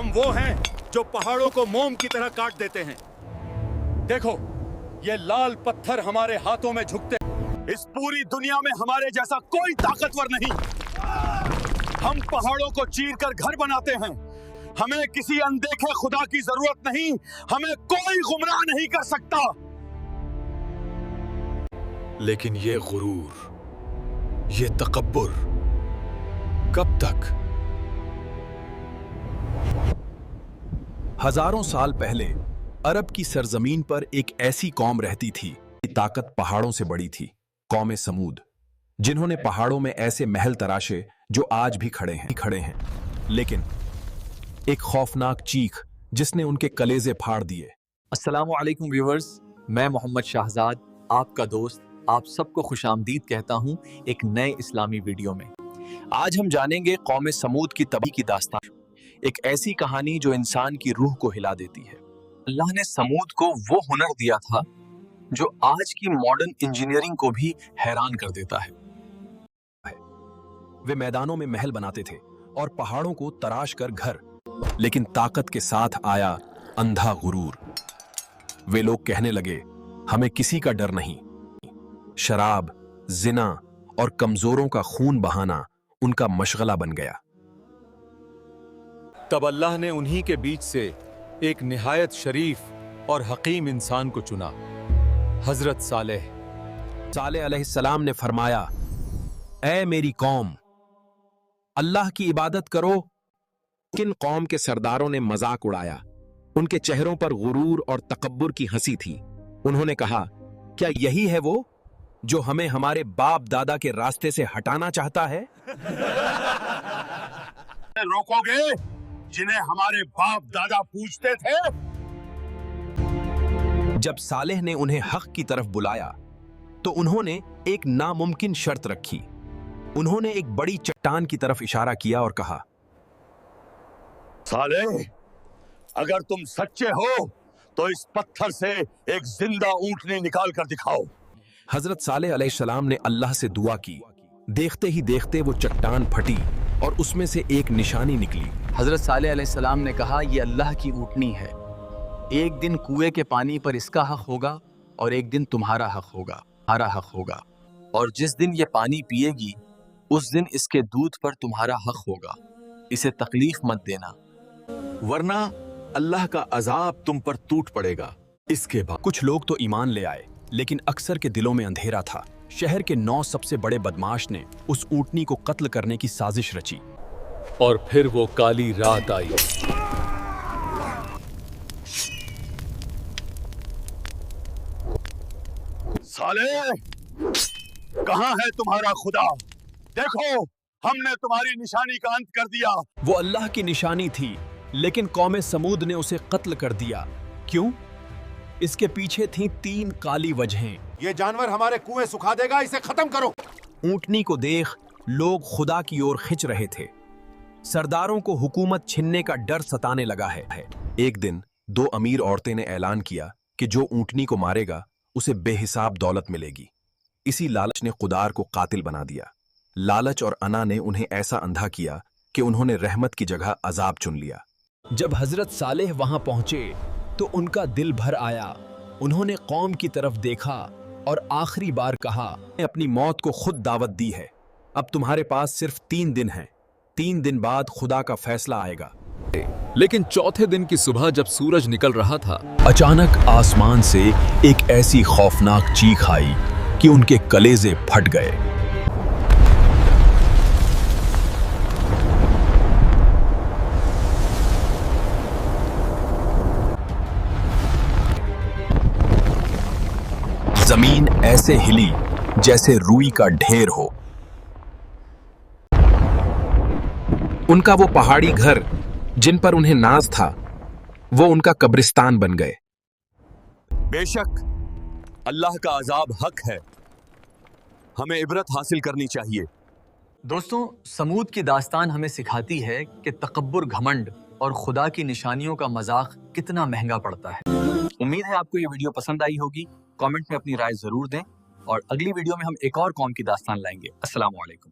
हम वो हैं जो पहाड़ों को मोम की तरह काट देते हैं। देखो, ये लाल पत्थर हमारे हाथों में झुकते हैं। इस पूरी दुनिया में हमारे जैसा कोई ताकतवर नहीं। हम पहाड़ों को चीर कर घर बनाते हैं। हमें किसी अनदेखे खुदा की जरूरत नहीं। हमें कोई गुमराह नहीं कर सकता। लेकिन ये गुरूर, ये तकब्बुर कब तक? हजारों साल पहले अरब की सरजमीन पर एक ऐसी कौम रहती थी, ताकत पहाड़ों से बड़ी थी। कौम समूद, जिन्होंने पहाड़ों में ऐसे महल तराशे जो आज भी खड़े हैं। लेकिन एक खौफनाक चीख जिसने उनके कलेजे फाड़ दिए। अस्सलामु अलैकुम व्यूअर्स, मैं मोहम्मद शाहजाद, आपका दोस्त, आप सबको खुशामदीद कहता हूं एक नए इस्लामी वीडियो में। आज हम जानेंगे कौम समूद की तबाही की दास्तान, एक ऐसी कहानी जो इंसान की रूह को हिला देती है। अल्लाह ने समूद को वो हुनर दिया था जो आज की मॉडर्न इंजीनियरिंग को भी हैरान कर देता है। वे मैदानों में महल बनाते थे और पहाड़ों को तराश कर घर, लेकिन ताकत के साथ आया अंधा गुरूर। वे लोग कहने लगे, हमें किसी का डर नहीं। शराब, जिना और कमजोरों का खून बहाना उनका मशगला बन गया। तब अल्लाह ने उन्हीं के बीच से एक निहायत शरीफ और हकीम इंसान को चुना, हजरत सालेह अलैहिस्सलाम ने फरमाया, ऐ मेरी कौम, अल्लाह की इबादत करो। किन कौम के सरदारों ने मजाक उड़ाया। उनके चेहरों पर गुरूर और तकब्बुर की हंसी थी। उन्होंने कहा, क्या यही है वो जो हमें हमारे बाप दादा के रास्ते से हटाना चाहता है? रोकोगे जिन्हें हमारे बाप दादा पूछते थे? जब सालेह ने उन्हें हक की तरफ बुलाया तो उन्होंने एक नामुमकिन शर्त रखी। उन्होंने एक बड़ी चट्टान की तरफ इशारा किया और कहा, सालेह, अगर तुम सच्चे हो तो इस पत्थर से एक जिंदा ऊंटनी निकाल कर दिखाओ। हजरत सालेह अलैहिस्सलाम ने अल्लाह से दुआ की। देखते ही देखते वो चट्टान फटी और उसमें से एक निशानी निकली। हजरत सालेह अलैहिस्सलाम ने कहा, ये अल्लाह की ऊँटनी है। एक दिन कुएं के पानी पर इसका हक होगा और एक दिन तुम्हारा हक होगा। और जिस दिन ये पानी पिएगी उस दिन इसके दूध पर तुम्हारा हक होगा। इसे तकलीफ मत देना, वरना अल्लाह का अजाब तुम पर टूट पड़ेगा। इसके बाद कुछ लोग तो ईमान ले आए, लेकिन अक्सर के दिलों में अंधेरा था। शहर के 9 सबसे बड़े बदमाश ने उस ऊंटनी को कत्ल करने की साजिश रची। और फिर वो काली रात आई। साले, कहां है तुम्हारा खुदा? देखो, हमने तुम्हारी निशानी का अंत कर दिया। वो अल्लाह की निशानी थी, लेकिन कौम समूद ने उसे कत्ल कर दिया। क्यों? इसके पीछे थीं 3 काली वजहें। ये जानवर हमारे कुएं सुखा देगा, इसे खत्म करो। ऊंटनी को देख लोग खुदा की ओर खिंच रहे थे। सरदारों को हुकूमत छीनने का डर सताने लगा है। एक दिन 2 अमीर औरतें ने ऐलान किया कि जो ऊंटनी को मारेगा उसे बेहिसाब दौलत मिलेगी। इसी लालच ने खुदार को कातिल बना दिया। लालच और अना ने उन्हें ऐसा अंधा किया कि उन्होंने रहमत की जगह अजाब चुन लिया। जब हजरत सालेह वहां पहुंचे तो उनका दिल भर आया। उन्होंने कौम की तरफ देखा और आखिरी बार कहा, अपनी मौत को खुद दावत दी है। अब तुम्हारे पास सिर्फ 3 दिन हैं। 3 दिन बाद खुदा का फैसला आएगा। लेकिन चौथे दिन की सुबह जब सूरज निकल रहा था, अचानक आसमान से एक ऐसी खौफनाक चीख आई कि उनके कलेजे फट गए। जमीन ऐसे हिली जैसे रुई का ढेर हो। उनका वो पहाड़ी घर जिन पर उन्हें नाज था, वो उनका कब्रिस्तान बन गए। बेशक अल्लाह का अजाब हक है, हमें इबरत हासिल करनी चाहिए। दोस्तों, समूद की दास्तान हमें सिखाती है कि तकब्बुर, घमंड और खुदा की निशानियों का मजाक कितना महंगा पड़ता है। उम्मीद है आपको ये वीडियो पसंद आई होगी। कमेंट में अपनी राय जरूर दें और अगली वीडियो में हम एक और कौम की दास्तान लाएंगे। अस्सलाम वालेकुम।